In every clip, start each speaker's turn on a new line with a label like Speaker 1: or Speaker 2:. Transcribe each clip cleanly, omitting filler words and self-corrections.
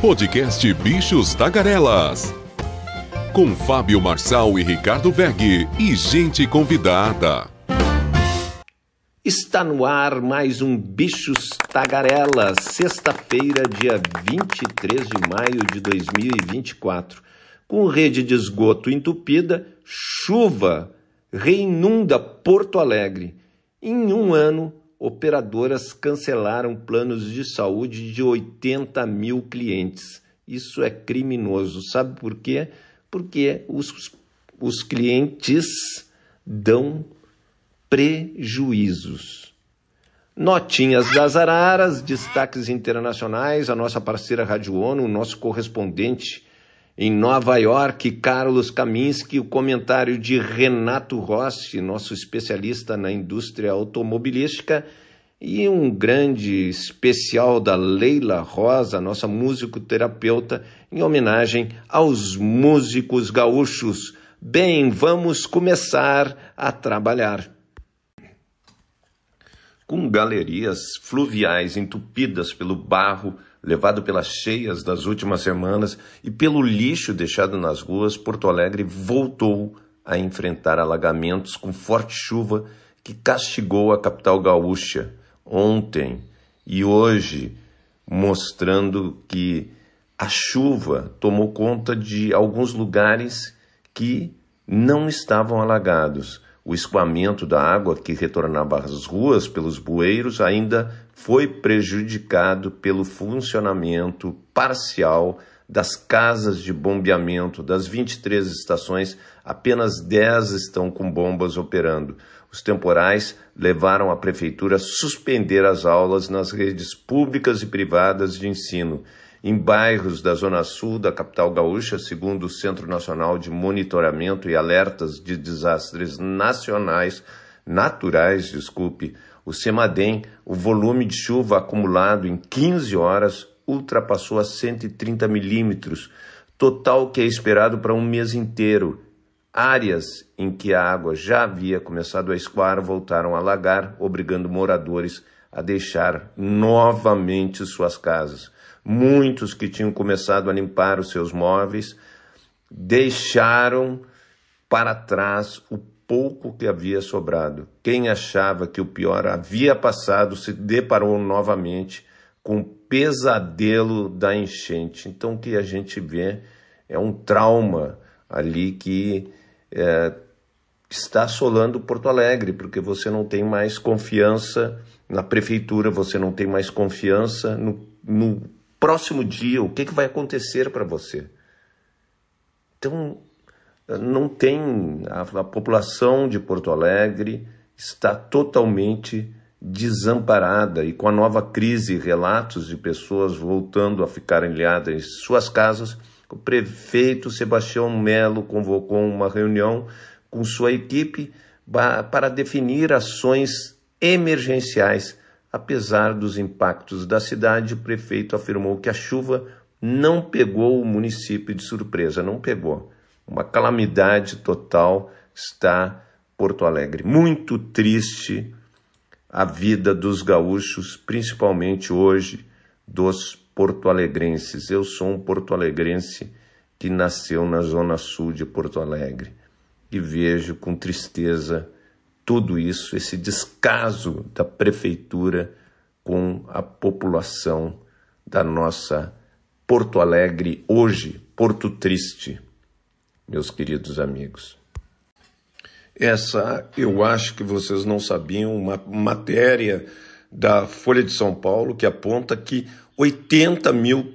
Speaker 1: Podcast Bichos Tagarelas. Com Fábio Marçal e Ricardo Weg e gente convidada.
Speaker 2: Está no ar mais um Bichos Tagarelas, sexta-feira, dia 23 de maio de 2024. Com rede de esgoto entupida, chuva reinunda Porto Alegre. Em um ano, operadoras cancelaram planos de saúde de 80 mil clientes. Isso é criminoso. Sabe por quê? Porque os clientes dão prejuízos. Notinhas das araras, destaques internacionais, a nossa parceira Rádio ONU, o nosso correspondente em Nova York, Carlos Kaminski, o comentário de Renato Rossi, nosso especialista na indústria automobilística, e um grande especial da Leila Rosa, nossa musicoterapeuta, em homenagem aos músicos gaúchos. Bem, vamos começar a trabalhar. Com galerias fluviais entupidas pelo barro levado pelas cheias das últimas semanas e pelo lixo deixado nas ruas, Porto Alegre voltou a enfrentar alagamentos com forte chuva que castigou a capital gaúcha ontem e hoje, mostrando que a chuva tomou conta de alguns lugares que não estavam alagados. O escoamento da água que retornava às ruas pelos bueiros ainda foi prejudicado pelo funcionamento parcial das casas de bombeamento. Das 23 estações, apenas 10 estão com bombas operando. Os temporais levaram a prefeitura a suspender as aulas nas redes públicas e privadas de ensino. Em bairros da Zona Sul da capital gaúcha, segundo o Centro Nacional de Monitoramento e Alertas de Desastres Naturais, o CEMADEM, o volume de chuva acumulado em 15 horas ultrapassou a 130 milímetros, total que é esperado para um mês inteiro. Áreas em que a água já havia começado a escoar voltaram a alagar, obrigando moradores a deixar novamente suas casas. Muitos que tinham começado a limpar os seus móveis deixaram para trás o pouco que havia sobrado. Quem achava que o pior havia passado se deparou novamente com o pesadelo da enchente. Então o que a gente vê é um trauma ali que está assolando Porto Alegre, porque você não tem mais confiança na prefeitura, você não tem mais confiança no próximo dia, o que vai acontecer para você? Então, não tem, a população de Porto Alegre está totalmente desamparada e com a nova crise, relatos de pessoas voltando a ficar ilhadas em suas casas, o prefeito Sebastião Melo convocou uma reunião com sua equipe para definir ações emergenciais. Apesar dos impactos da cidade, o prefeito afirmou que a chuva não pegou o município de surpresa, não pegou. Uma calamidade total está Porto Alegre. Muito triste a vida dos gaúchos, principalmente hoje dos porto-alegrenses. Eu sou um porto-alegrense que nasceu na zona sul de Porto Alegre e vejo com tristeza tudo isso, esse descaso da prefeitura com a população da nossa Porto Alegre hoje, Porto Triste, meus queridos amigos. Essa, eu acho que vocês não sabiam, uma matéria da Folha de São Paulo que aponta que 80 mil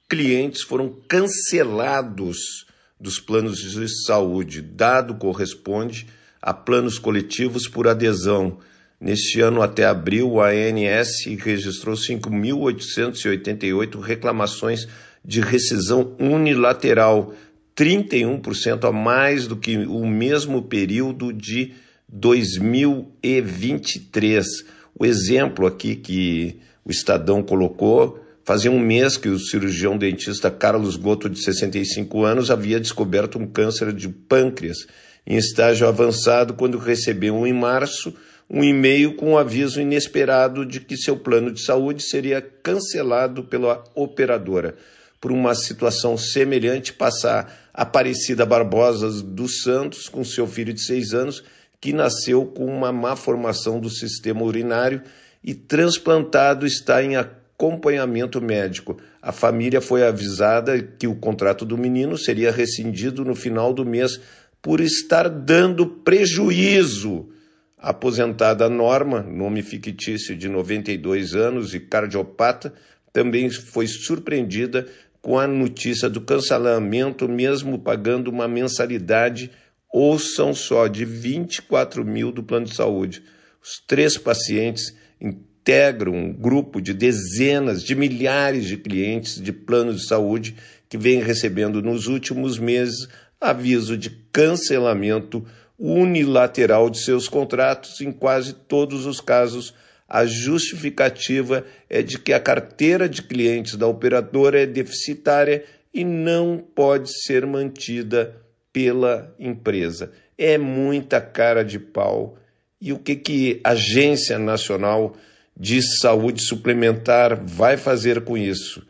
Speaker 2: clientes foram cancelados dos planos de saúde. Dado corresponde a planos coletivos por adesão. Neste ano, até abril, a ANS registrou 5.888 reclamações de rescisão unilateral, 31% a mais do que o mesmo período de 2023. O exemplo aqui que o Estadão colocou, fazia um mês que o cirurgião dentista Carlos Gotto, de 65 anos, havia descoberto um câncer de pâncreas em estágio avançado, quando recebeu em março um e-mail com um aviso inesperado de que seu plano de saúde seria cancelado pela operadora. por uma situação semelhante passar Aparecida Barbosa dos Santos com seu filho de 6 anos, que nasceu com uma má formação do sistema urinário e transplantado está em acompanhamento médico. A família foi avisada que o contrato do menino seria rescindido no final do mês por estar dando prejuízo. A aposentada Norma, nome fictício de 92 anos e cardiopata, também foi surpreendida com a notícia do cancelamento, mesmo pagando uma mensalidade, ouçam só, de 24 mil do plano de saúde. Os 3 pacientes integram um grupo de dezenas de milhares de clientes de planos de saúde que vêm recebendo nos últimos meses aviso de cancelamento unilateral de seus contratos. Em quase todos os casos, a justificativa é de que a carteira de clientes da operadora é deficitária e não pode ser mantida pela empresa. É muita cara de pau. E o que a Agência Nacional de Saúde Suplementar vai fazer com isso?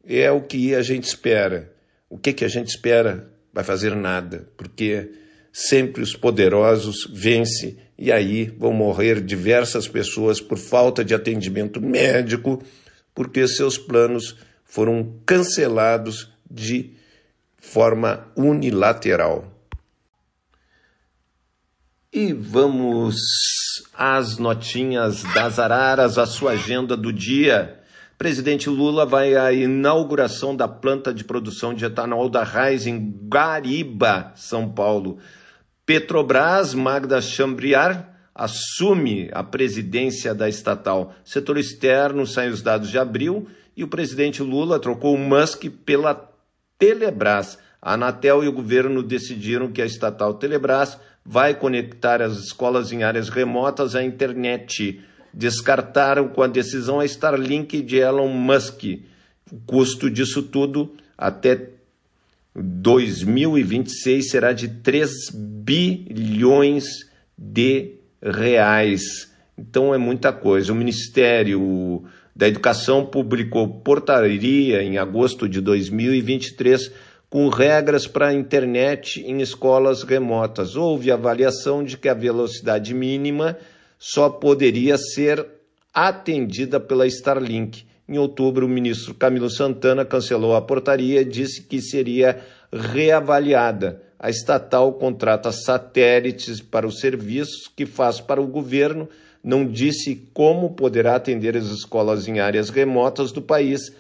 Speaker 2: É o que a gente espera. O que a gente espera? Vai fazer nada, porque sempre os poderosos vencem e aí vão morrer diversas pessoas por falta de atendimento médico, porque seus planos foram cancelados de forma unilateral. E vamos às notinhas das araras, a sua agenda do dia. Presidente Lula vai à inauguração da planta de produção de etanol da Raízen em Guariba, São Paulo. Petrobras, Magda Chambriard, assume a presidência da estatal. Setor externo, saem os dados de abril e o presidente Lula trocou o Musk pela Telebrás. A Anatel e o governo decidiram que a estatal Telebrás vai conectar as escolas em áreas remotas à internet. Descartaram com a decisão a Starlink de Elon Musk. O custo disso tudo até 2026 será de 3 bilhões de reais. Então é muita coisa. O Ministério da Educação publicou portaria em agosto de 2023 com regras para a internet em escolas remotas. Houve avaliação de que a velocidade mínima só poderia ser atendida pela Starlink. Em outubro, o ministro Camilo Santana cancelou a portaria e disse que seria reavaliada. A estatal contrata satélites para os serviços que faz para o governo, não disse como poderá atender as escolas em áreas remotas do país,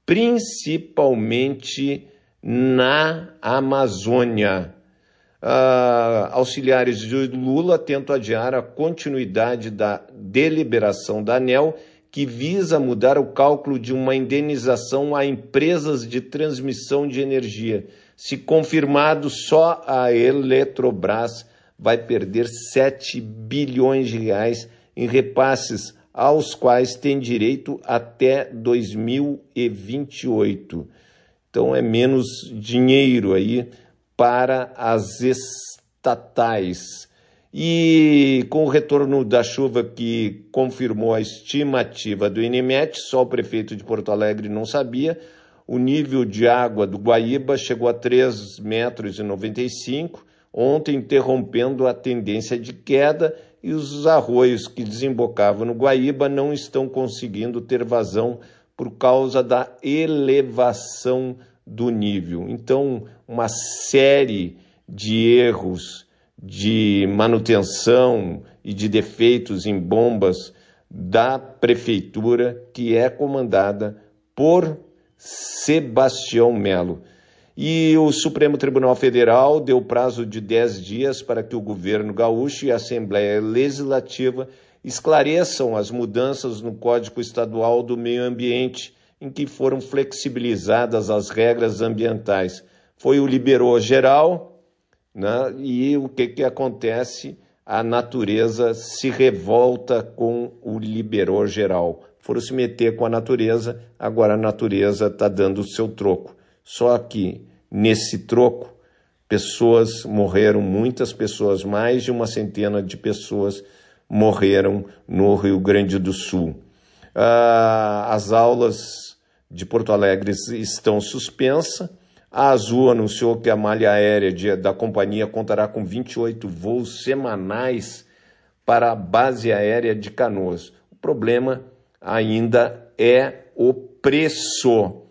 Speaker 2: principalmente na Amazônia. Auxiliares de Lula tentam adiar a continuidade da deliberação da ANEEL, que visa mudar o cálculo de uma indenização a empresas de transmissão de energia. Se confirmado, só a Eletrobras vai perder 7 bilhões de reais em repasses aos quais tem direito até 2028. Então é menos dinheiro aí para as estatais. E com o retorno da chuva que confirmou a estimativa do INEMET, só o prefeito de Porto Alegre não sabia, o nível de água do Guaíba chegou a 3,95 metros, ontem interrompendo a tendência de queda, e os arroios que desembocavam no Guaíba não estão conseguindo ter vazão por causa da elevação do nível. Então, uma série de erros de manutenção e de defeitos em bombas da prefeitura, que é comandada por Sebastião Melo. E o Supremo Tribunal Federal deu prazo de 10 dias para que o governo gaúcho e a Assembleia Legislativa esclareçam as mudanças no Código Estadual do Meio Ambiente, em que foram flexibilizadas as regras ambientais. Foi o liberou geral, né? E o que acontece? A natureza se revolta com o liberou geral. Foram se meter com a natureza, agora a natureza está dando o seu troco. Só que, nesse troco, pessoas morreram, muitas pessoas, mais de 100 de pessoas morreram no Rio Grande do Sul. As aulas de Porto Alegre estão suspensas. A Azul anunciou que a malha aérea da companhia contará com 28 voos semanais para a base aérea de Canoas. O problema ainda é o preço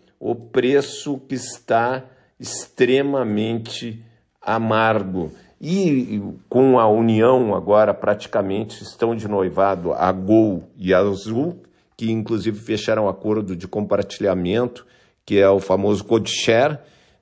Speaker 2: que está extremamente amargo. E com a união agora praticamente estão de noivado a Gol e a Azul, que inclusive fecharam acordo de compartilhamento, que é o famoso Code Share,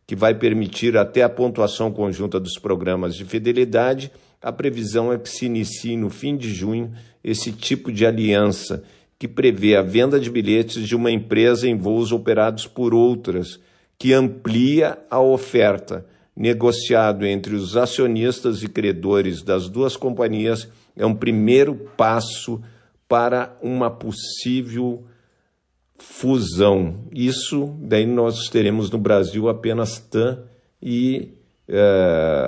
Speaker 2: que vai permitir até a pontuação conjunta dos programas de fidelidade. A previsão é que se inicie no fim de junho esse tipo de aliança, que prevê a venda de bilhetes de uma empresa em voos operados por outras, que amplia a oferta. Negociado entre os acionistas e credores das duas companhias, é um primeiro passo para uma possível fusão. Isso, daí nós teremos no Brasil apenas TAM e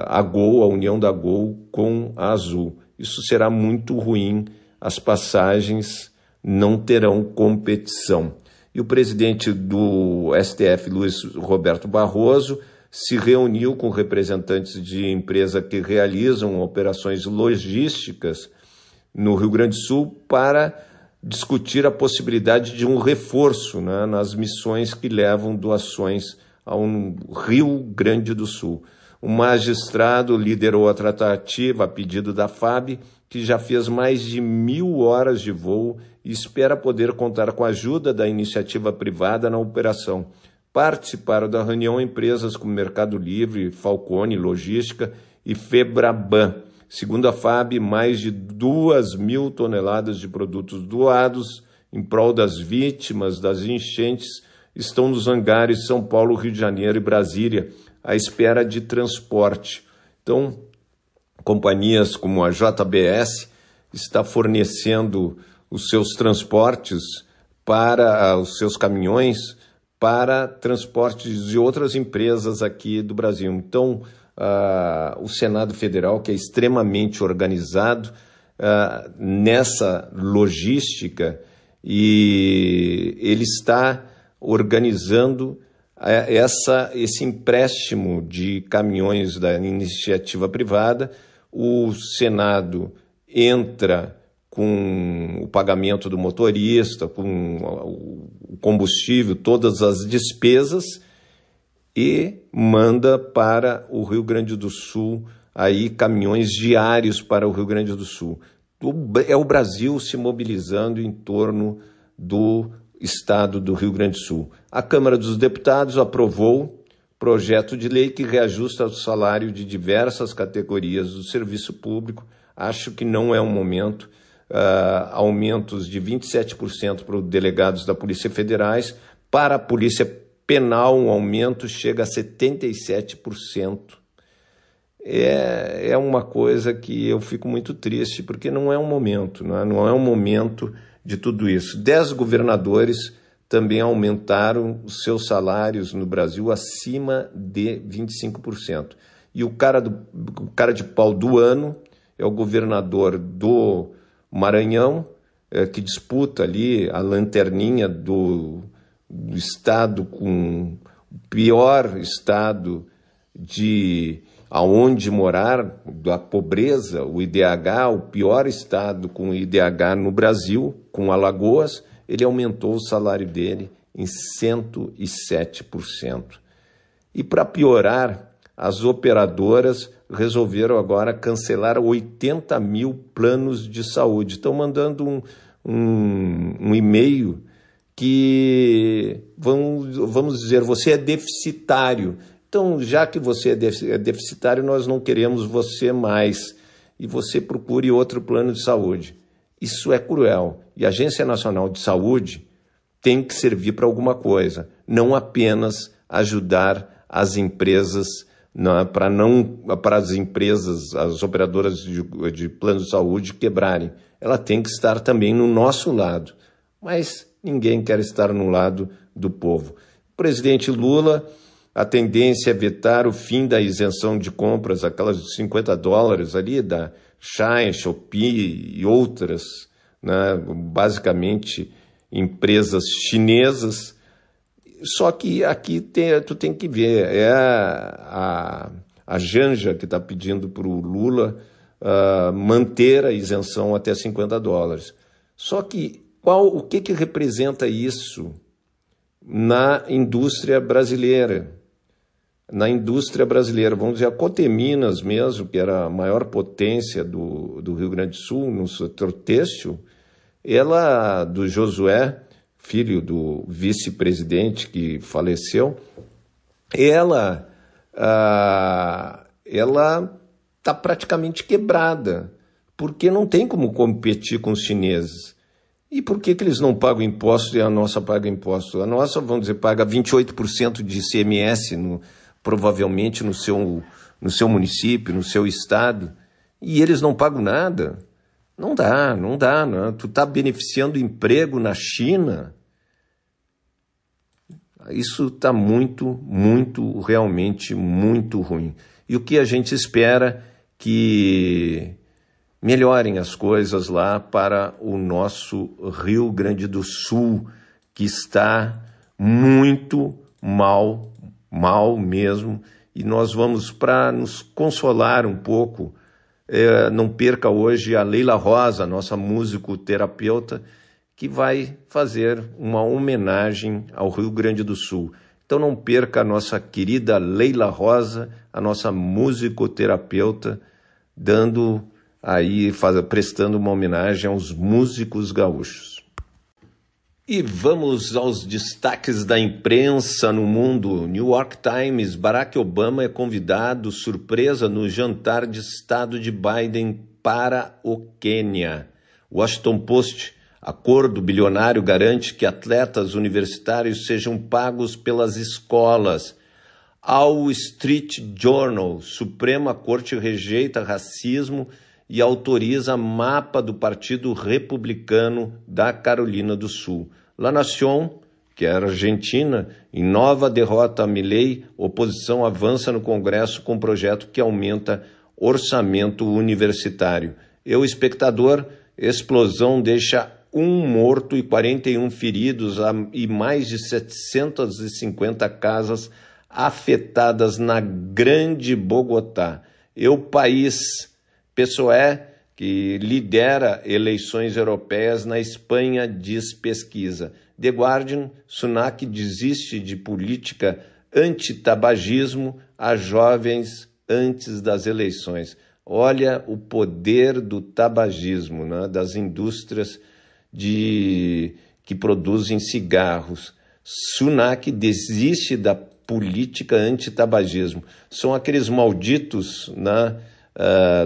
Speaker 2: a Gol, a união da Gol com a Azul. Isso será muito ruim, as passagens não terão competição. E o presidente do STF, Luiz Roberto Barroso, se reuniu com representantes de empresas que realizam operações logísticas no Rio Grande do Sul para discutir a possibilidade de um reforço, né, nas missões que levam doações ao Rio Grande do Sul. O magistrado liderou a tratativa a pedido da FAB, que já fez mais de 1.000 horas de voo e espera poder contar com a ajuda da iniciativa privada na operação. Participaram da reunião empresas como Mercado Livre, Falcone Logística e Febraban. Segundo a FAB, mais de 2.000 toneladas de produtos doados em prol das vítimas das enchentes estão nos hangares São Paulo, Rio de Janeiro e Brasília, à espera de transporte. Então, companhias como a JBS está fornecendo os seus transportes para os seus caminhões para transportes de outras empresas aqui do Brasil. Então, o Senado Federal, que é extremamente organizado nessa logística, e ele está organizando esse empréstimo de caminhões da iniciativa privada. O Senado entra com o pagamento do motorista, com o combustível, todas as despesas, e manda para o Rio Grande do Sul aí caminhões diários para o Rio Grande do Sul. É o Brasil se mobilizando em torno do estado do Rio Grande do Sul. A Câmara dos Deputados aprovou projeto de lei que reajusta o salário de diversas categorias do serviço público. Acho que não é um momento. Aumentos de 27% para os delegados da Polícia Federais. Para a Polícia Penal, um aumento chega a 77%. É uma coisa que eu fico muito triste, porque não é um momento, não é um momento de tudo isso. 10 governadores também aumentaram os seus salários no Brasil acima de 25%. E o cara de pau do ano é o governador do Maranhão, que disputa ali a lanterninha do estado com o pior estado de aonde morar, da pobreza, o IDH, o pior estado com o IDH no Brasil, com Alagoas. Ele aumentou o salário dele em 107%. E para piorar, as operadoras resolveram agora cancelar 80 mil planos de saúde. Estão mandando um e-mail que, vamos dizer, você é deficitário. Então, já que você é deficitário, nós não queremos você mais. E você procure outro plano de saúde. Isso é cruel. E a Agência Nacional de Saúde tem que servir para alguma coisa, não apenas ajudar as empresas, para as empresas, as operadoras de plano de saúde quebrarem. Ela tem que estar também no nosso lado. Mas ninguém quer estar no lado do povo. O presidente Lula, a tendência é vetar o fim da isenção de compras, aquelas de $50 ali, da Shine, Shopee e outras, né, basicamente empresas chinesas, Só que aqui tu tem que ver, a Janja que está pedindo para o Lula manter a isenção até $50. Só que o que representa isso na indústria brasileira? Na indústria brasileira, vamos dizer, a Coteminas mesmo, que era a maior potência do Rio Grande do Sul no setor têxtil, ela, do Josué, filho do vice-presidente que faleceu, ela está praticamente quebrada, porque não tem como competir com os chineses. E por que eles não pagam imposto e a nossa paga imposto? A nossa, vamos dizer, paga 28% de ICMS, provavelmente no seu município, no seu estado, e eles não pagam nada. Não dá. Não. Tu está beneficiando o emprego na China. Isso está realmente muito ruim. E o que a gente espera que melhorem as coisas lá para o nosso Rio Grande do Sul, que está muito mal mesmo, e nós vamos, para nos consolar um pouco, não perca hoje a Leila Rosa, nossa musicoterapeuta, que vai fazer uma homenagem ao Rio Grande do Sul. Então não perca a nossa querida Leila Rosa, a nossa musicoterapeuta, prestando uma homenagem aos músicos gaúchos. E vamos aos destaques da imprensa no mundo. New York Times: Barack Obama é convidado surpresa no jantar de Estado de Biden para o Quênia. Washington Post: acordo bilionário garante que atletas universitários sejam pagos pelas escolas. Wall Street Journal: Suprema Corte rejeita racismo e autoriza mapa do Partido Republicano da Carolina do Sul. La Nación, que é a Argentina: em nova derrota a Milei, oposição avança no Congresso com projeto que aumenta orçamento universitário. O Espectador: explosão deixa 1 morto e 41 feridos e mais de 750 casas afetadas na Grande Bogotá. O País: PSOE, que lidera eleições europeias na Espanha, diz pesquisa. The Guardian: Sunak desiste de política anti-tabagismo a jovens antes das eleições. Olha o poder do tabagismo, né? Das indústrias que produzem cigarros. Sunak desiste da política anti-tabagismo. São aqueles malditos, né?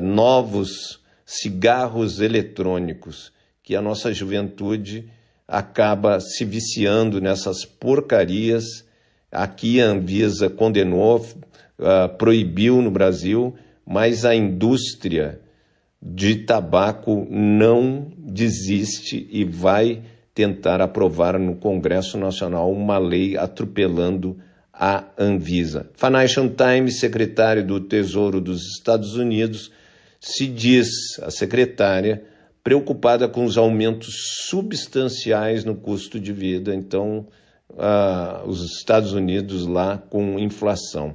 Speaker 2: Novos cigarros eletrônicos, que a nossa juventude acaba se viciando nessas porcarias. Aqui a Anvisa condenou, proibiu no Brasil, mas a indústria de tabaco não desiste e vai tentar aprovar no Congresso Nacional uma lei atropelando a Anvisa. Financial Times: secretário do Tesouro dos Estados Unidos, se diz, a secretária, preocupada com os aumentos substanciais no custo de vida. Então, os Estados Unidos lá com inflação.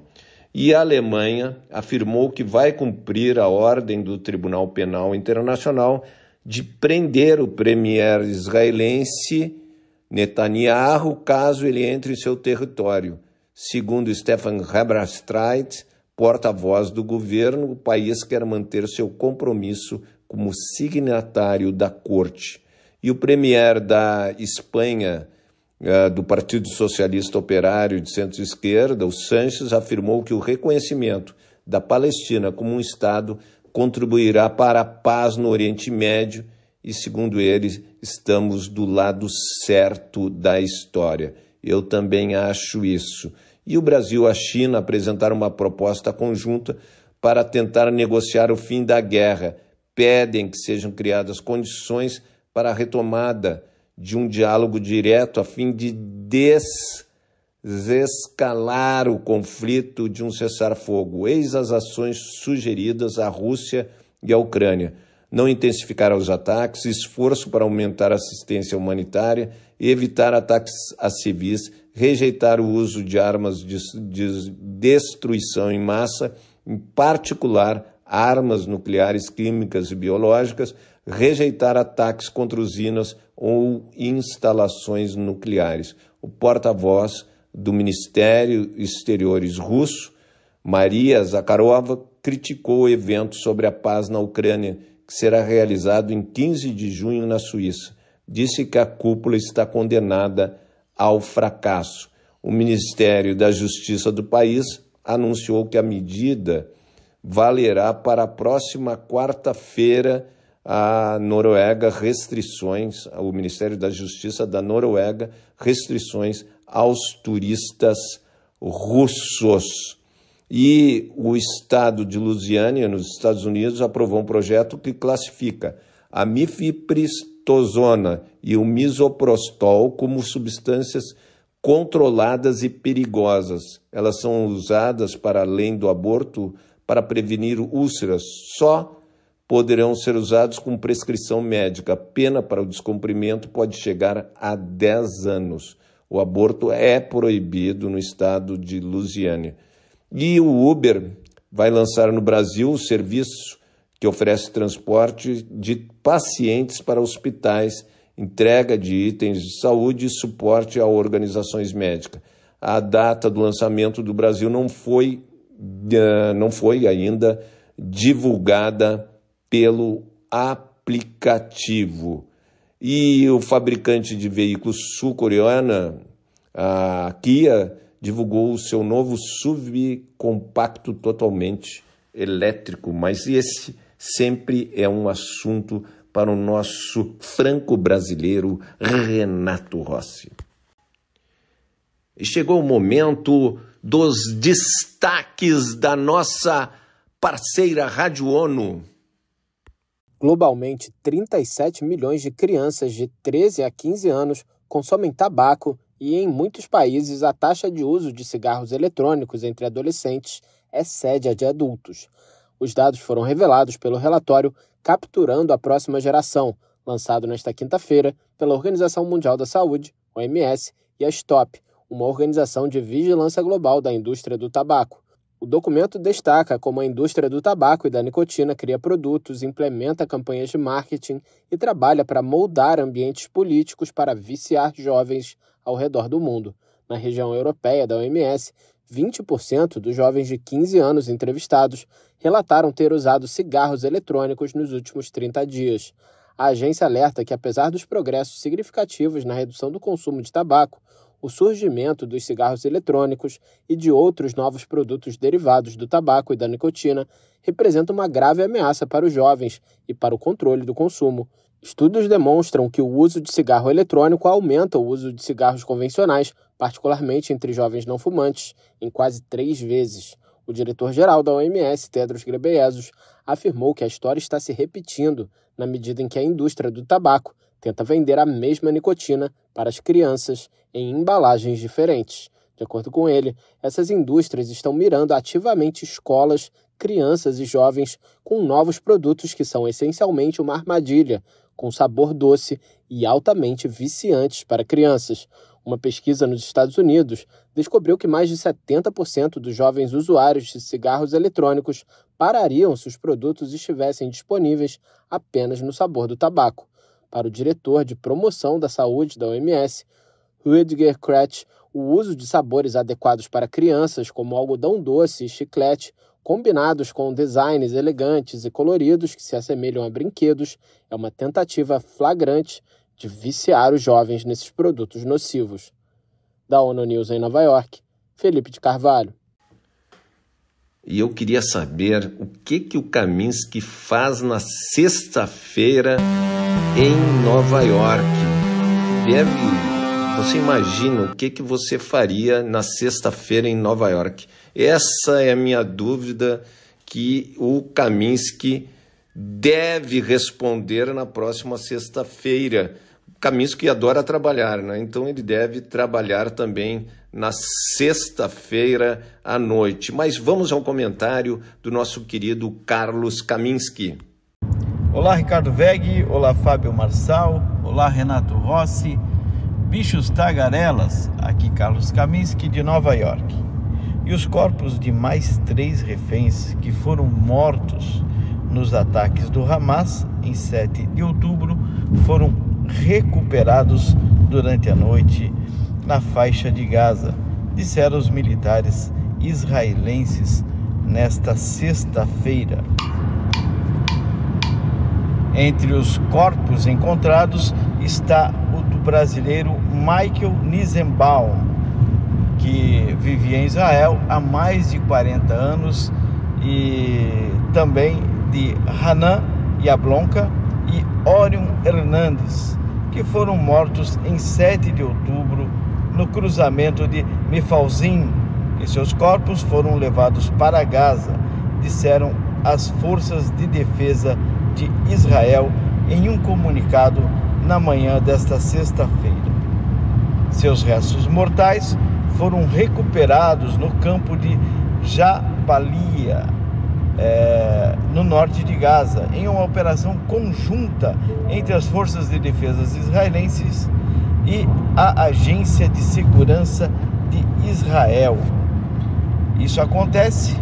Speaker 2: E a Alemanha afirmou que vai cumprir a ordem do Tribunal Penal Internacional de prender o premier israelense Netanyahu caso ele entre em seu território. Segundo Stefan Heberstreit, porta-voz do governo, o país quer manter seu compromisso como signatário da corte. E o premier da Espanha, do Partido Socialista Operário de centro-esquerda, o Sanches, afirmou que o reconhecimento da Palestina como um Estado contribuirá para a paz no Oriente Médio e, segundo ele, estamos do lado certo da história. Eu também acho isso. E o Brasil e a China apresentaram uma proposta conjunta para tentar negociar o fim da guerra. Pedem que sejam criadas condições para a retomada de um diálogo direto a fim de desescalar o conflito, de um cessar-fogo. Eis as ações sugeridas à Rússia e à Ucrânia. não intensificar os ataques, esforço para aumentar a assistência humanitária, evitar ataques a civis, rejeitar o uso de armas de destruição em massa, em particular armas nucleares, químicas e biológicas, rejeitar ataques contra usinas ou instalações nucleares. O porta-voz do Ministério Exteriores russo, Maria Zakharova, criticou o evento sobre a paz na Ucrânia, que será realizado em 15 de junho na Suíça. Disse que a cúpula está condenada ao fracasso. O Ministério da Justiça do país anunciou que a medida valerá para a próxima quarta-feira. A Noruega o Ministério da Justiça da Noruega, restrições aos turistas russos. E o estado de Louisiana, nos Estados Unidos, aprovou um projeto que classifica a mifepristosona e o misoprostol como substâncias controladas e perigosas. Elas são usadas para além do aborto para prevenir úlceras. Só poderão ser usados com prescrição médica. A pena para o descumprimento pode chegar a 10 anos. O aborto é proibido no estado de Louisiana. E o Uber vai lançar no Brasil o serviço que oferece transporte de pacientes para hospitais, entrega de itens de saúde e suporte a organizações médicas. A data do lançamento do Brasil não foi ainda divulgada pelo aplicativo. E o fabricante de veículos sul-coreana, a Kia, divulgou o seu novo SUV compacto totalmente elétrico, mas esse sempre é um assunto para o nosso franco-brasileiro Renato Rossi. E chegou o momento dos destaques da nossa parceira Rádio ONU.
Speaker 3: Globalmente, 37 milhões de crianças de 13 a 15 anos consomem tabaco e, em muitos países, a taxa de uso de cigarros eletrônicos entre adolescentes excede a de adultos. Os dados foram revelados pelo relatório Capturando a Próxima Geração, lançado nesta quinta-feira pela Organização Mundial da Saúde, OMS, e a STOP, uma organização de vigilância global da indústria do tabaco. O documento destaca como a indústria do tabaco e da nicotina cria produtos, implementa campanhas de marketing e trabalha para moldar ambientes políticos para viciar jovens ao redor do mundo. Na região europeia da OMS, 20% dos jovens de 15 anos entrevistados relataram ter usado cigarros eletrônicos nos últimos 30 dias. A agência alerta que, apesar dos progressos significativos na redução do consumo de tabaco, o surgimento dos cigarros eletrônicos e de outros novos produtos derivados do tabaco e da nicotina representa uma grave ameaça para os jovens e para o controle do consumo. Estudos demonstram que o uso de cigarro eletrônico aumenta o uso de cigarros convencionais, particularmente entre jovens não fumantes, em quase 3 vezes. O diretor-geral da OMS, Tedros Ghebreyesus, afirmou que a história está se repetindo na medida em que a indústria do tabaco tenta vender a mesma nicotina para as crianças em embalagens diferentes. De acordo com ele, essas indústrias estão mirando ativamente escolas, crianças e jovens com novos produtos que são essencialmente uma armadilha, com sabor doce e altamente viciantes para crianças. Uma pesquisa nos Estados Unidos descobriu que mais de 70% dos jovens usuários de cigarros eletrônicos parariam se os produtos estivessem disponíveis apenas no sabor do tabaco. Para o diretor de promoção da saúde da OMS, Rüdiger Kretsch, o uso de sabores adequados para crianças, como algodão doce e chiclete, combinados com designs elegantes e coloridos que se assemelham a brinquedos, é uma tentativa flagrante de viciar os jovens nesses produtos nocivos. Da ONU News em Nova York, Felipe de Carvalho.
Speaker 2: E eu queria saber o que o Kaminski faz na sexta-feira em Nova York. Você imagina o que você faria na sexta-feira em Nova York? Essa é a minha dúvida que o Kaminski deve responder na próxima sexta-feira. O Kaminski adora trabalhar, né? Então ele deve trabalhar também na sexta-feira à noite. Mas vamos ao comentário do nosso querido Carlos Kaminski.
Speaker 4: Olá, Ricardo Veg, olá, Fábio Marçal, olá, Renato Rossi, bichos tagarelas, aqui Carlos Kaminski de Nova York. E os corpos de mais 3 reféns que foram mortos nos ataques do Hamas em 7 de outubro foram recuperados durante a noite na faixa de Gaza, disseram os militares israelenses nesta sexta-feira. Entre os corpos encontrados está o do brasileiro Michael Nisenbaum, que vivia em Israel há mais de 40 anos, e também de Hanan Yablonka e Orion Hernandes, que foram mortos em 7 de outubro no cruzamento de Mifalzim, e seus corpos foram levados para Gaza, disseram as forças de defesa de Israel em um comunicado na manhã desta sexta-feira. Seus restos mortais foram recuperados no campo de Jabalia, no norte de Gaza, em uma operação conjunta entre as forças de defesa israelenses e a Agência de Segurança de Israel. Isso acontece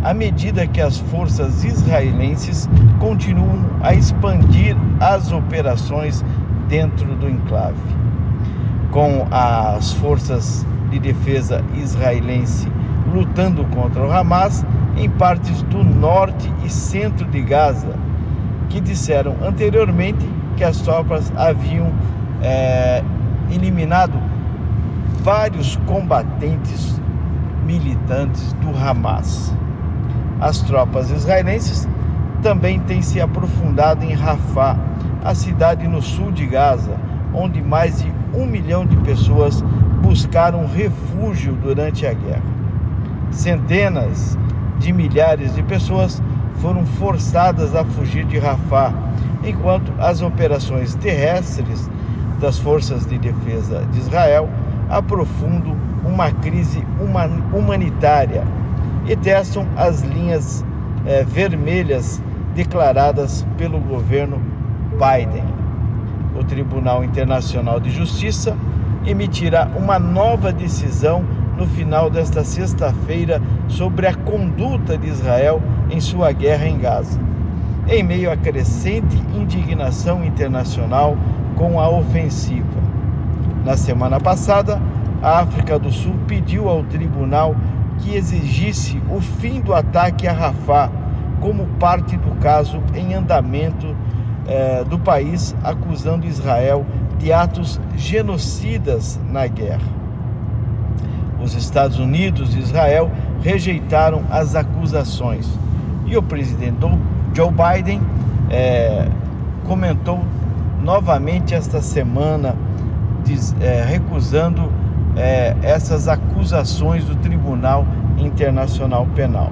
Speaker 4: à medida que as forças israelenses continuam a expandir as operações dentro do enclave. Com as forças de defesa israelense lutando contra o Hamas em partes do norte e centro de Gaza, que disseram anteriormente que as tropas haviam eliminado vários combatentes militantes do Hamas. As tropas israelenses também têm se aprofundado em Rafah, a cidade no sul de Gaza, onde mais de 1 milhão de pessoas buscaram refúgio durante a guerra. Centenas de milhares de pessoas foram forçadas a fugir de Rafah, enquanto as operações terrestres das forças de defesa de Israel aprofundam uma crise humanitária e testam as linhas vermelhas declaradas pelo governo Biden. O Tribunal Internacional de Justiça emitirá uma nova decisão no final desta sexta-feira sobre a conduta de Israel em sua guerra em Gaza, em meio à crescente indignação internacional com a ofensiva. Na semana passada, a África do Sul pediu ao tribunal que exigisse o fim do ataque a Rafah como parte do caso em andamento do país, acusando Israel de atos genocidas na guerra. Os Estados Unidos e Israel rejeitaram as acusações e o presidente Joe Biden comentou novamente esta semana, recusando essas acusações do Tribunal Internacional Penal.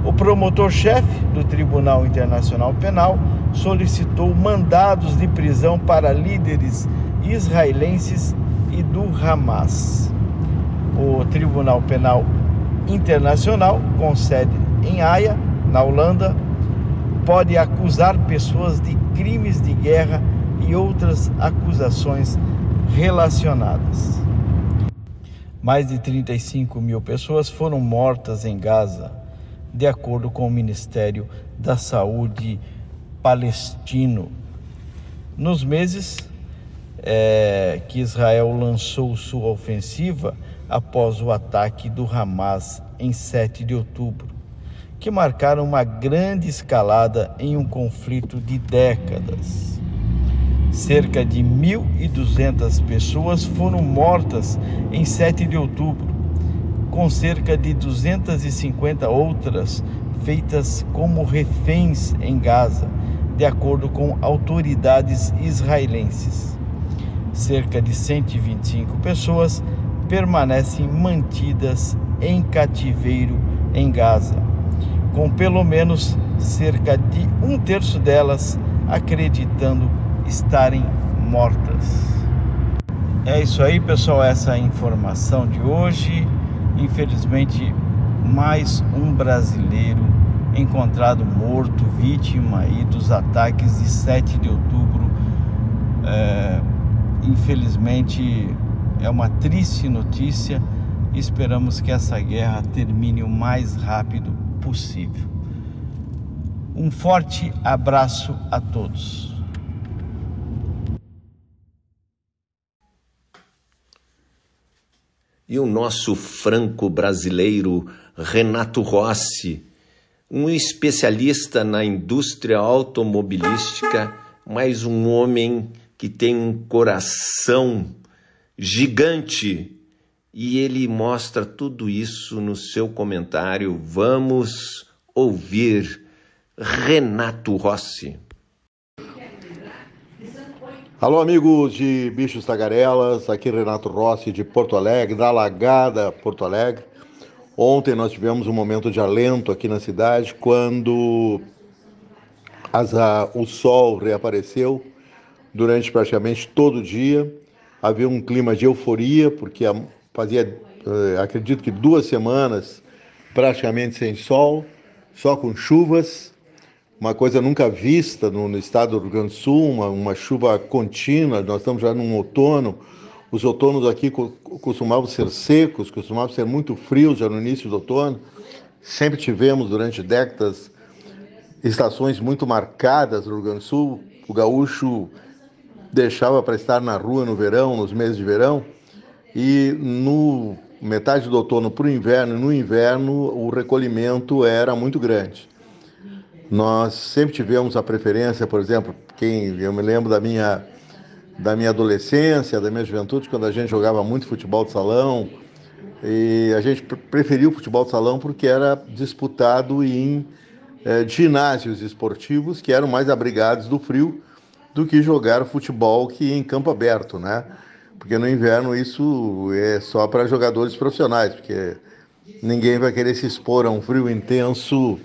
Speaker 4: O promotor-chefe do Tribunal Internacional Penal solicitou mandados de prisão para líderes israelenses e do Hamas. O Tribunal Penal Internacional, com sede em Haia, na Holanda, pode acusar pessoas de crimes de guerra e outras acusações relacionadas. Mais de 35 mil pessoas foram mortas em Gaza, de acordo com o Ministério da Saúde palestino. Nos meses que Israel lançou sua ofensiva após o ataque do Hamas em 7 de outubro, que marcaram uma grande escalada em um conflito de décadas. Cerca de 1.200 pessoas foram mortas em 7 de outubro, com cerca de 250 outras feitas como reféns em Gaza, de acordo com autoridades israelenses. Cerca de 125 pessoas permanecem mantidas em cativeiro em Gaza, com pelo menos cerca de 1/3 delas acreditando estarem mortas. É isso aí, pessoal, essa é a informação de hoje. Infelizmente, mais um brasileiro encontrado morto, vítima aí dos ataques de 7 de outubro. Infelizmente é uma triste notícia. Esperamos que essa guerra termine o mais rápido possível. Um forte abraço a todos.
Speaker 2: E o nosso franco-brasileiro Renato Rossi, um especialista na indústria automobilística, mas um homem que tem um coração gigante, e ele mostra tudo isso no seu comentário. Vamos ouvir Renato Rossi.
Speaker 5: Alô, amigos de Bichos Tagarelas, aqui Renato Rossi de Porto Alegre, da Alagada, Porto Alegre. Ontem nós tivemos um momento de alento aqui na cidade, quando o sol reapareceu durante praticamente todo o dia. Havia um clima de euforia, porque fazia, acredito que 2 semanas praticamente sem sol, só com chuvas. Uma coisa nunca vista no estado do Rio Grande do Sul, uma chuva contínua. Nós estamos já num outono. Os outonos aqui costumavam ser secos, costumavam ser muito frios já no início do outono. Sempre tivemos, durante décadas, estações muito marcadas no Rio Grande do Sul. O gaúcho deixava para estar na rua no verão, nos meses de verão. E no metade do outono para o inverno, no inverno, o recolhimento era muito grande. Nós sempre tivemos a preferência, por exemplo, eu me lembro da minha adolescência, da minha juventude, quando a gente jogava muito futebol de salão, e a gente preferiu o futebol de salão porque era disputado em ginásios esportivos que eram mais abrigados do frio do que jogar futebol que em campo aberto, né? Porque no inverno isso é só para jogadores profissionais, porque ninguém vai querer se expor a um frio intenso,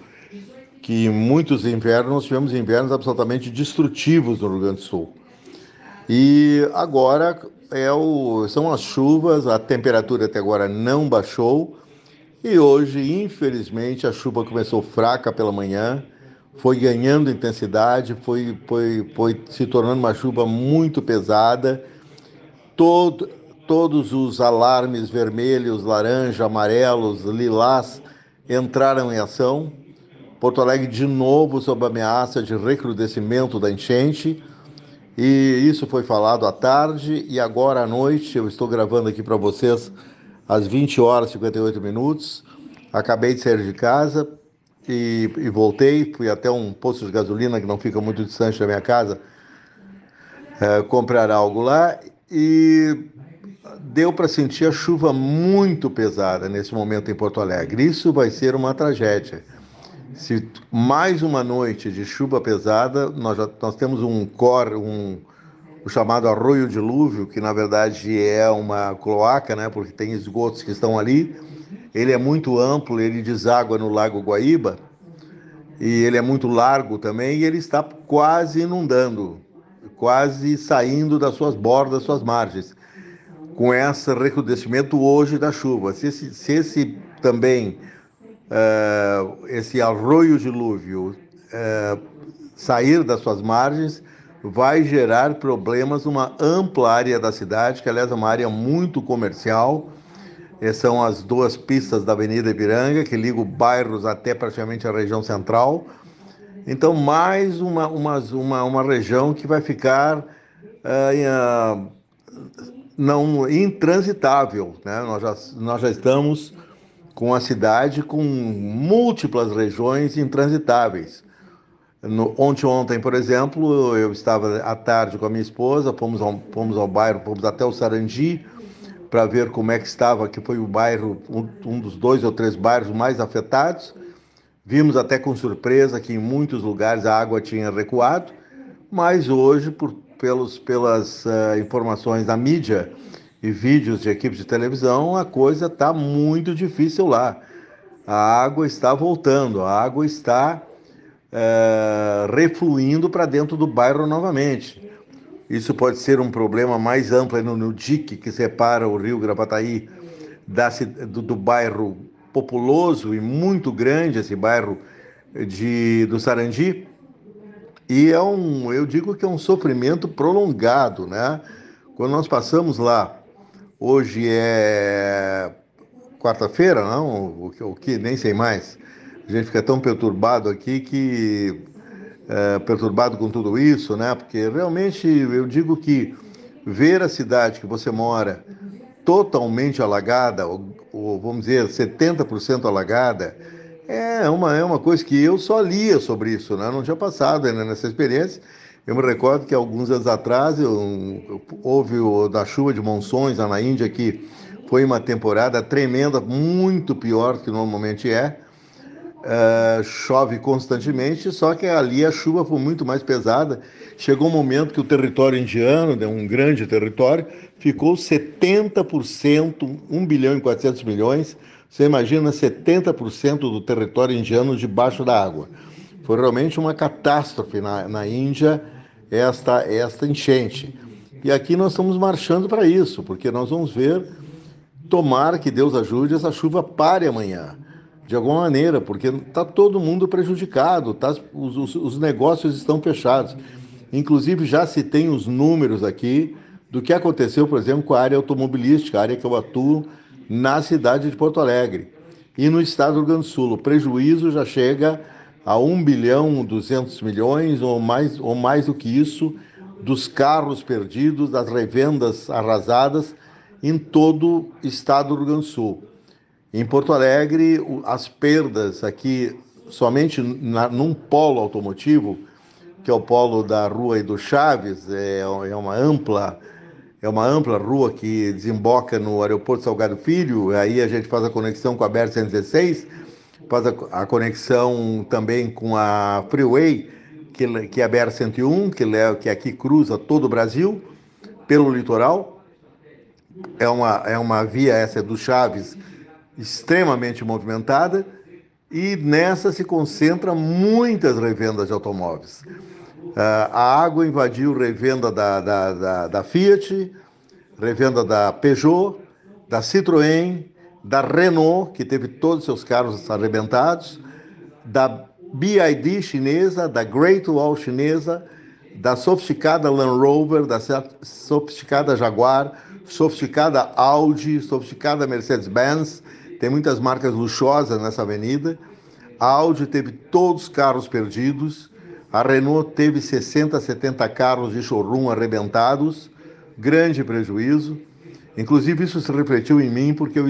Speaker 5: que muitos invernos, nós tivemos invernos absolutamente destrutivos no Rio Grande do Sul. E agora são as chuvas, a temperatura até agora não baixou, e hoje, infelizmente, a chuva começou fraca pela manhã, foi ganhando intensidade, foi se tornando uma chuva muito pesada. Todos os alarmes vermelhos, laranja, amarelos, lilás entraram em ação. Porto Alegre de novo sob ameaça de recrudescimento da enchente, e isso foi falado à tarde, e agora à noite. Eu estou gravando aqui para vocês às 20 horas e 58 minutos. Acabei de sair de casa e voltei, fui até um posto de gasolina que não fica muito distante da minha casa, comprar algo lá, e deu para sentir a chuva muito pesada nesse momento em Porto Alegre. Isso vai ser uma tragédia. Se mais uma noite de chuva pesada, nós temos o chamado Arroio Dilúvio, que na verdade é uma cloaca, né, porque tem esgotos que estão ali. Ele é muito amplo, ele deságua no Lago Guaíba, e ele é muito largo também, e ele está quase inundando, quase saindo das suas bordas, das suas margens, com esse recrudescimento hoje da chuva. Se esse também... esse arroio dilúvio sair das suas margens, vai gerar problemas numa ampla área da cidade, que aliás é uma área muito comercial. São as 2 pistas da Avenida Ipiranga, que ligam bairros até praticamente a região central. Então, mais uma região que vai ficar não intransitável, né? Nós já estamos com a cidade com múltiplas regiões intransitáveis. Ontem, por exemplo, eu estava à tarde com a minha esposa, fomos ao bairro, fomos até o Sarandi para ver como é que estava, que foi o bairro, um dos 2 ou 3 bairros mais afetados. Vimos até com surpresa que em muitos lugares a água tinha recuado, mas hoje, pelas informações da mídia e vídeos de equipes de televisão, a coisa está muito difícil lá. A água está voltando, a água está refluindo para dentro do bairro novamente. Isso pode ser um problema mais amplo no dique que separa o rio Gravataí do bairro populoso e muito grande, esse bairro do Sarandi, e eu digo que é um sofrimento prolongado, né? Quando nós passamos lá, hoje é quarta-feira, não? O que nem sei mais. A gente fica tão perturbado aqui perturbado com tudo isso, né? Porque realmente eu digo que ver a cidade que você mora totalmente alagada, ou vamos dizer 70% alagada, é uma coisa que eu só lia sobre isso, né? Eu não tinha passado ainda nessa experiência. Eu me recordo que alguns anos atrás houve da chuva de monções lá na Índia, que foi uma temporada tremenda, muito pior do que normalmente é. Chove constantemente, só que ali a chuva foi muito mais pesada. Chegou um momento que o território indiano, um grande território, ficou 70%, 1 bilhão e 400 milhões. Você imagina 70% do território indiano debaixo da água. Foi realmente uma catástrofe na Índia esta enchente. E aqui nós estamos marchando para isso, porque nós vamos ver, tomara que Deus ajude, essa chuva pare amanhã, de alguma maneira, porque está todo mundo prejudicado, os negócios estão fechados. Inclusive já se tem os números aqui do que aconteceu, por exemplo, com a área automobilística, a área que eu atuo na cidade de Porto Alegre e no estado do Rio Grande do Sul. O prejuízo já chega a 1 bilhão 200 milhões ou mais do que isso, dos carros perdidos, das revendas arrasadas em todo o estado do Rio Grande do Sul. Em Porto Alegre, as perdas aqui, somente num polo automotivo, que é o polo da Rua do Chaves, é uma ampla rua que desemboca no aeroporto Salgado Filho. Aí a gente faz a conexão com a BR-116, faz a conexão também com a Freeway, que é a BR-101, que aqui cruza todo o Brasil, pelo litoral. É uma via, essa do Chaves, extremamente movimentada, e nessa se concentra muitas revendas de automóveis. A água invadiu revenda da Fiat, revenda da Peugeot, da Citroën, da Renault, que teve todos os seus carros arrebentados, da BYD chinesa, da Great Wall chinesa, da sofisticada Land Rover, da sofisticada Jaguar, sofisticada Audi, sofisticada Mercedes-Benz. Tem muitas marcas luxuosas nessa avenida. A Audi teve todos os carros perdidos. A Renault teve 60, 70 carros de showroom arrebentados. Grande prejuízo. Inclusive, isso se refletiu em mim, porque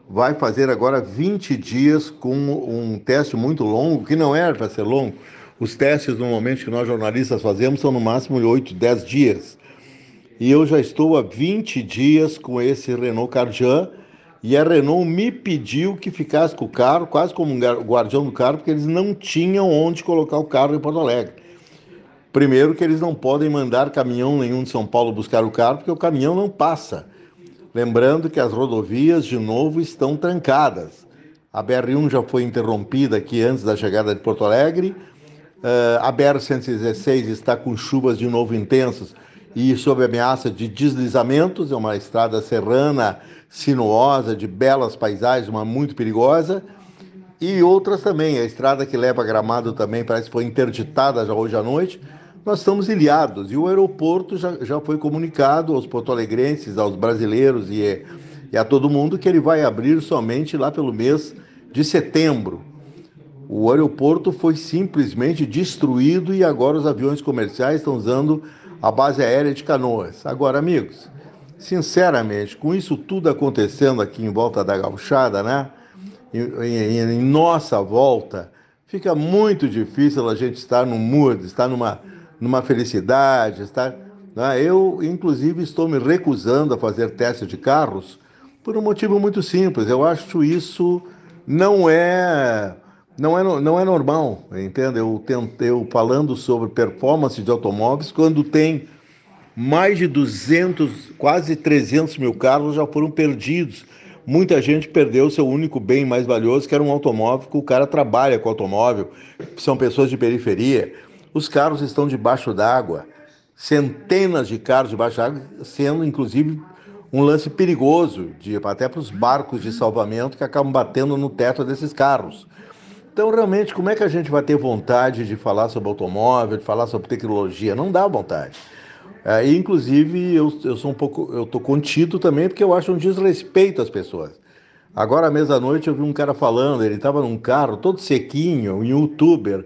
Speaker 5: vai fazer agora 20 dias com um teste muito longo, que não era para ser longo. Os testes, normalmente, que nós jornalistas fazemos, são no máximo 8, 10 dias. E eu já estou há 20 dias com esse Renault Karjan, e a Renault me pediu que ficasse com o carro, quase como um guardião do carro, porque eles não tinham onde colocar o carro em Porto Alegre. Primeiro que eles não podem mandar caminhão nenhum de São Paulo buscar o carro, porque o caminhão não passa. Lembrando que as rodovias, de novo, estão trancadas. A BR-1 já foi interrompida aqui antes da chegada de Porto Alegre. A BR-116 está com chuvas de novo intensas e sob ameaça de deslizamentos. É uma estrada serrana, sinuosa, de belas paisagens, uma muito perigosa. E outras também. A estrada que leva a Gramado também parece que foi interditada já hoje à noite. Nós estamos ilhados e o aeroporto já foi comunicado aos porto-alegrenses, aos brasileiros e a todo mundo que ele vai abrir somente lá pelo mês de setembro. O aeroporto foi simplesmente destruído e agora os aviões comerciais estão usando a base aérea de Canoas. Agora, amigos, sinceramente, com isso tudo acontecendo aqui em volta da Gauchada, né? Em nossa volta, fica muito difícil a gente estar no mood, estar numa felicidade, né? Eu, inclusive, estou me recusando a fazer teste de carros por um motivo muito simples. Eu acho isso não é normal, entende? Eu falando sobre performance de automóveis, quando tem mais de 200, quase 300 mil carros já foram perdidos. Muita gente perdeu seu único bem mais valioso, que era um automóvel, que o cara trabalha com automóvel, são pessoas de periferia. Os carros estão debaixo d'água, centenas de carros debaixo d'água, sendo inclusive um lance perigoso, até para os barcos de salvamento que acabam batendo no teto desses carros. Então, realmente, como é que a gente vai ter vontade de falar sobre automóvel, de falar sobre tecnologia? Não dá vontade. E, inclusive, eu sou eu tô contido também porque eu acho um desrespeito às pessoas. Agora, à meia-noite, eu vi um cara falando, ele estava num carro todo sequinho, um youtuber,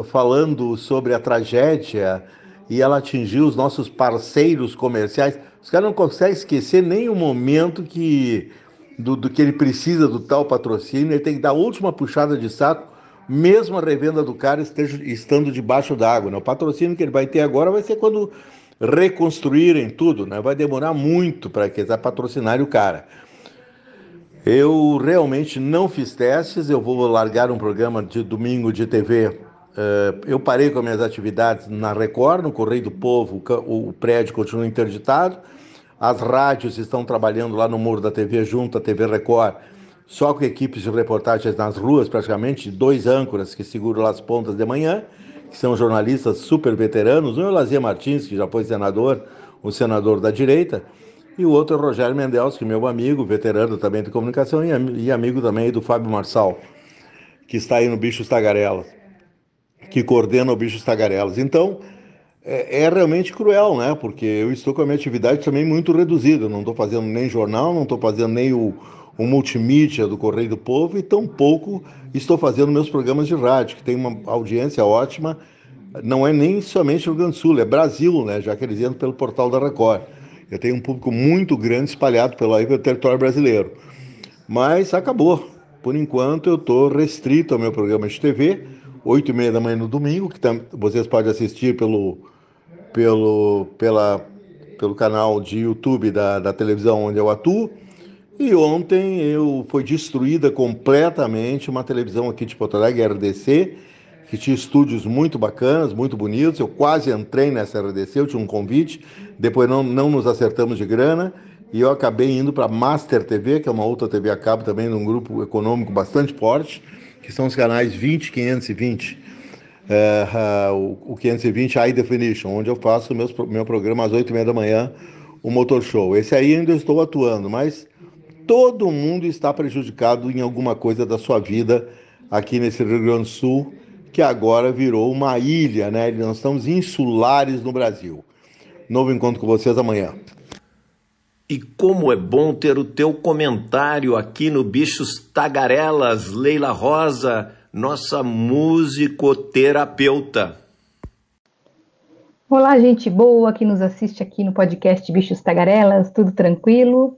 Speaker 5: falando sobre a tragédia e ela atingiu os nossos parceiros comerciais. Os caras não conseguem esquecer nem o momento do que ele precisa do tal patrocínio, ele tem que dar a última puxada de saco, mesmo a revenda do cara estando debaixo d'água, né? O patrocínio que ele vai ter agora vai ser quando reconstruírem tudo, né? Vai demorar muito para que eles patrocinarem o cara. Eu realmente não fiz testes, eu vou largar um programa de domingo de TV. Eu parei com as minhas atividades na Record, no Correio do Povo, o prédio continua interditado. As rádios estão trabalhando lá no Muro da TV, junto à TV Record, só com equipes de reportagens nas ruas, praticamente, 2 âncoras que seguram lá as pontas de manhã, que são jornalistas super veteranos. Um é o Lazier Martins, que já foi senador, o senador da direita, e o outro é o Rogério Mendelski, meu amigo, veterano também de comunicação e amigo também do Fábio Marçal, que está aí no Bichos Tagarelas, que coordena o Bichos Tagarelas. Então, é realmente cruel, né? Porque eu estou com a minha atividade também muito reduzida. Eu não estou fazendo nem jornal, não estou fazendo nem o multimídia do Correio do Povo e tampouco estou fazendo meus programas de rádio, que tem uma audiência ótima. Não é nem somente Rio Grande do Sul, é Brasil, né? Já que eles entram pelo portal da Record. Eu tenho um público muito grande espalhado pelo território brasileiro. Mas acabou. Por enquanto eu estou restrito ao meu programa de TV, 8h30 da manhã no domingo, que vocês podem assistir pelo canal de YouTube da televisão onde eu atuo. E ontem foi destruída completamente uma televisão aqui de Porto Alegre, RDC, que tinha estúdios muito bacanas, muito bonitos. Eu quase entrei nessa RDC, eu tinha um convite, depois não nos acertamos de grana, e eu acabei indo para Master TV, que é uma outra TV a cabo também, num grupo econômico bastante forte, que são os canais 20 e 520. O 520 High Definition, onde eu faço meu programa às 8h30 da manhã, o Motor Show. Esse aí ainda estou atuando, mas todo mundo está prejudicado em alguma coisa da sua vida aqui nesse Rio Grande do Sul, que agora virou uma ilha, né? Nós estamos insulares no Brasil. Novo encontro com vocês amanhã.
Speaker 2: E como é bom ter o teu comentário aqui no Bichos Tagarelas, Leila Rosa, nossa musicoterapeuta.
Speaker 6: Olá, gente boa que nos assiste aqui no podcast Bichos Tagarelas, tudo tranquilo?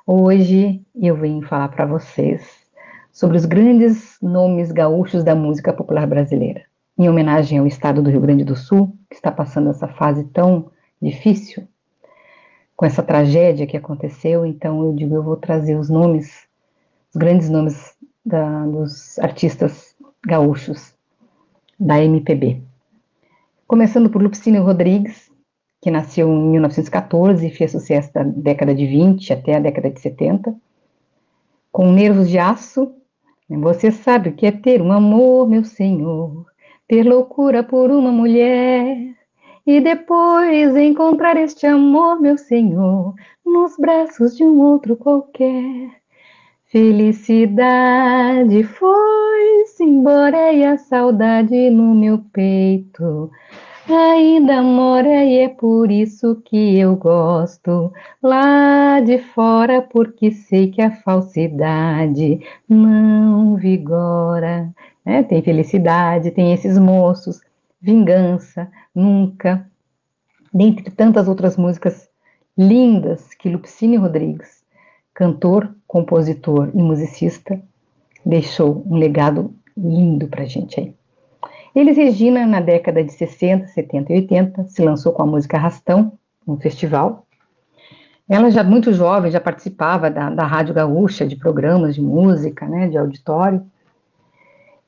Speaker 6: Hoje eu vim falar para vocês sobre os grandes nomes gaúchos da música popular brasileira, em homenagem ao estado do Rio Grande do Sul, que está passando essa fase tão difícil, com essa tragédia que aconteceu. Então eu vou trazer os grandes nomes dos artistas gaúchos da MPB. Começando por Lupicínio Rodrigues, que nasceu em 1914 e fez sucesso da década de 20 até a década de 70, com Nervos de Aço. Você sabe o que é ter um amor, meu senhor, ter loucura por uma mulher, e depois encontrar este amor, meu senhor, nos braços de um outro qualquer. Felicidade foi-se embora e a saudade no meu peito ainda mora, e é por isso que eu gosto lá de fora, porque sei que a falsidade não vigora. Tem Felicidade, tem Esses Moços, Vingança, Nunca, dentre tantas outras músicas lindas que Lupicínio Rodrigues, cantor, compositor e musicista, deixou um legado lindo pra gente aí. Elis Regina, na década de 60, 70 e 80, se lançou com a música Arrastão, um festival. Ela já muito jovem, já participava da Rádio Gaúcha, de programas de música, né, de auditório,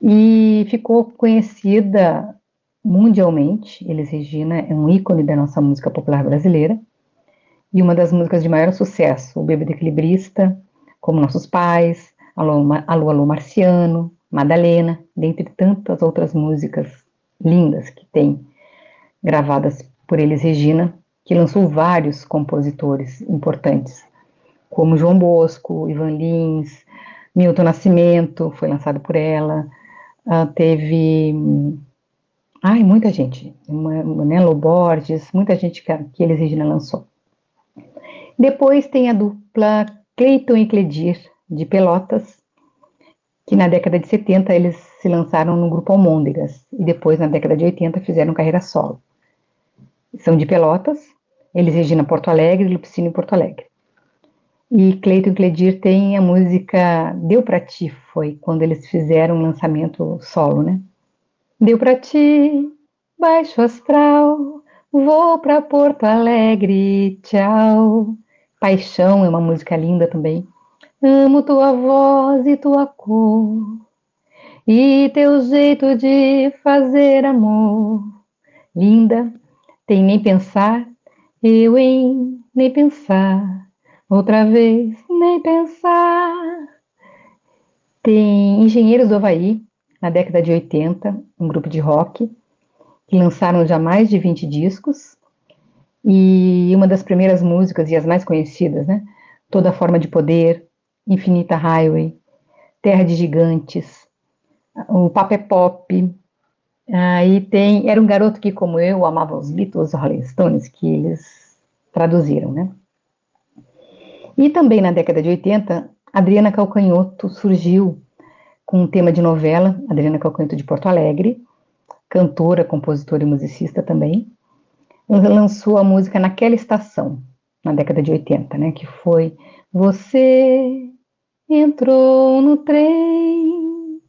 Speaker 6: e ficou conhecida mundialmente. Elis Regina é um ícone da nossa música popular brasileira, e uma das músicas de maior sucesso, O Bêbado Equilibrista, Como Nossos Pais, Alô, Alô, Marciano, Madalena, dentre tantas outras músicas lindas que tem gravadas por Elis Regina, que lançou vários compositores importantes, como João Bosco, Ivan Lins, Milton Nascimento, foi lançado por ela, teve muita gente, Nelo Borges, muita gente que Elis Regina lançou. Depois tem a dupla Cleiton e Cledir, de Pelotas, que na década de 70 eles se lançaram no grupo Almôndegas, e depois na década de 80 fizeram carreira solo. São de Pelotas, Elis Regina Porto Alegre e Lupicínio Porto Alegre. E Cleiton e Cledir tem a música Deu Pra Ti, foi quando eles fizeram um lançamento solo, né? Deu pra ti, baixo astral, vou pra Porto Alegre, tchau. Paixão é uma música linda também. Amo tua voz e tua cor, e teu jeito de fazer amor. Linda, tem Nem Pensar, eu em Nem Pensar, outra vez nem pensar. Tem Engenheiros do Havaí, na década de 80, um grupo de rock, que lançaram já mais de 20 discos, e uma das primeiras músicas, e as mais conhecidas, né? Toda Forma de Poder, Infinita Highway, Terra de Gigantes, o Papo é Pop, aí tem Era um Garoto que, como eu, amava os Beatles, os Rolling Stones, que eles traduziram, né? E também na década de 80, Adriana Calcanhoto surgiu com um tema de novela, Adriana Calcanhoto de Porto Alegre, cantora, compositora e musicista também. Ela lançou a música Naquela Estação, na década de 80, né, que foi Você entrou no trem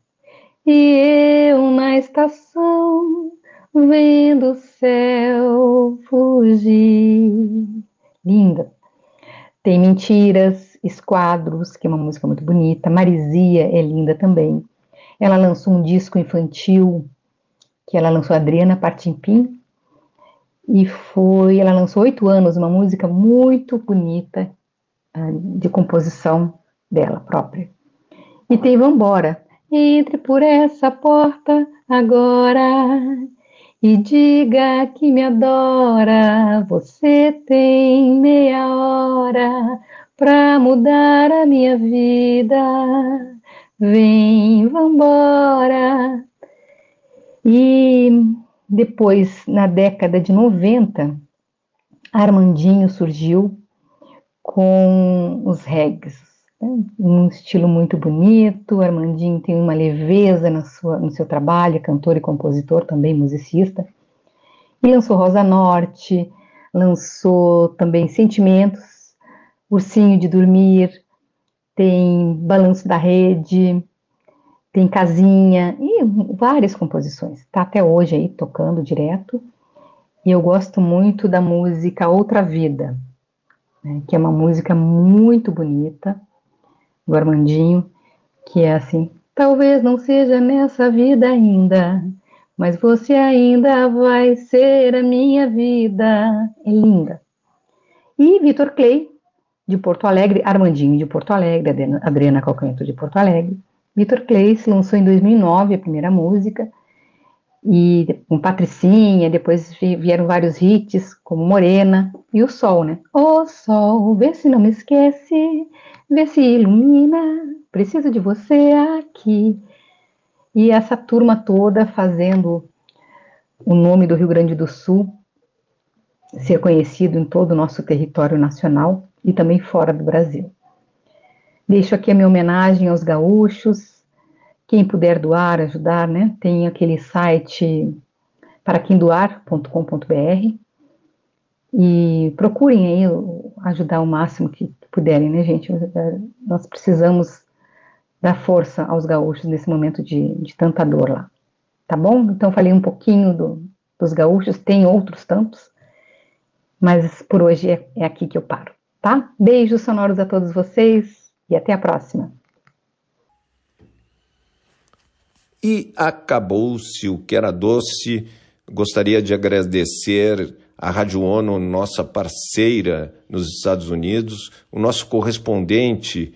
Speaker 6: e eu na estação vendo o céu fugir. Linda. Tem Mentiras, Esquadros, que é uma música muito bonita. Marizia é linda também. Ela lançou um disco infantil, que ela lançou Adriana Partimpim, e ela lançou 8 anos, uma música muito bonita, de composição dela própria. E tem Vambora. Entre por essa porta agora e diga que me adora, você tem meia hora pra mudar a minha vida, vem, vambora. E depois, na década de 90, Armandinho surgiu com os reggaes, né? Um estilo muito bonito. Armandinho tem uma leveza no seu trabalho, é cantor e compositor, também musicista, e lançou Rosa Norte, lançou também Sentimentos, Ursinho de Dormir, tem Balanço da Rede, tem Casinha, e várias composições. Está até hoje aí tocando direto. E eu gosto muito da música Outra Vida, né, que é uma música muito bonita, do Armandinho, que é assim: talvez não seja nessa vida ainda, mas você ainda vai ser a minha vida. É linda. E Vitor Clay, de Porto Alegre, Armandinho de Porto Alegre, Adriana Calcanhoto de Porto Alegre. Vitor Clay se lançou em 2009 a primeira música, e com Patricinha, depois vieram vários hits, como Morena e O Sol, né? Ô Sol, vê se não me esquece, vê se ilumina, preciso de você aqui. E essa turma toda fazendo o nome do Rio Grande do Sul ser conhecido em todo o nosso território nacional e também fora do Brasil. Deixo aqui a minha homenagem aos gaúchos. Quem puder doar, ajudar, né? Tem aquele site paraquemdoar.com.br, e procurem aí ajudar o máximo que puderem, né, gente? Nós precisamos dar força aos gaúchos nesse momento de tanta dor lá, tá bom? Então falei um pouquinho dos gaúchos, tem outros tantos, mas por hoje é aqui que eu paro, tá? Beijos sonoros a todos vocês e até a próxima.
Speaker 2: E acabou-se o que era doce. Gostaria de agradecer a Rádio ONU, nossa parceira nos Estados Unidos, o nosso correspondente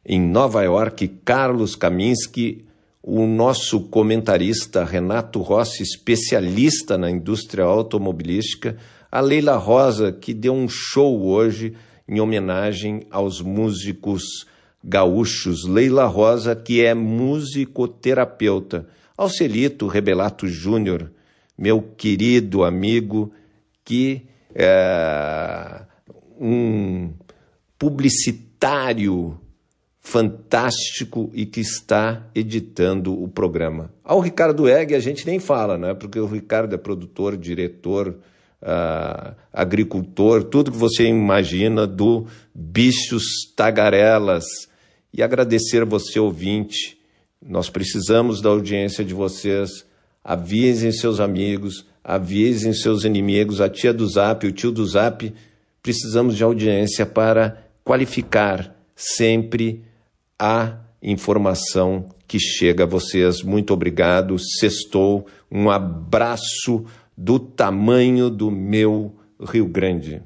Speaker 2: em Nova York, Carlos Kaminski, o nosso comentarista Renato Rossi, especialista na indústria automobilística, a Leila Rosa, que deu um show hoje em homenagem aos músicos gaúchos. Leila Rosa, que é musicoterapeuta, ao Celito Rebelato Júnior, meu querido amigo, que é um publicitário fantástico e que está editando o programa. Ao Ricardo Egg a gente nem fala, né? Porque o Ricardo é produtor, diretor, agricultor, tudo que você imagina do Bichos Tagarelas. E agradecer você, ouvinte. Nós precisamos da audiência de vocês. Avisem seus amigos, avisem seus inimigos, a tia do Zap, o tio do Zap. Precisamos de audiência para qualificar sempre a informação que chega a vocês. Muito obrigado. Sextou. Um abraço do tamanho do meu Rio Grande.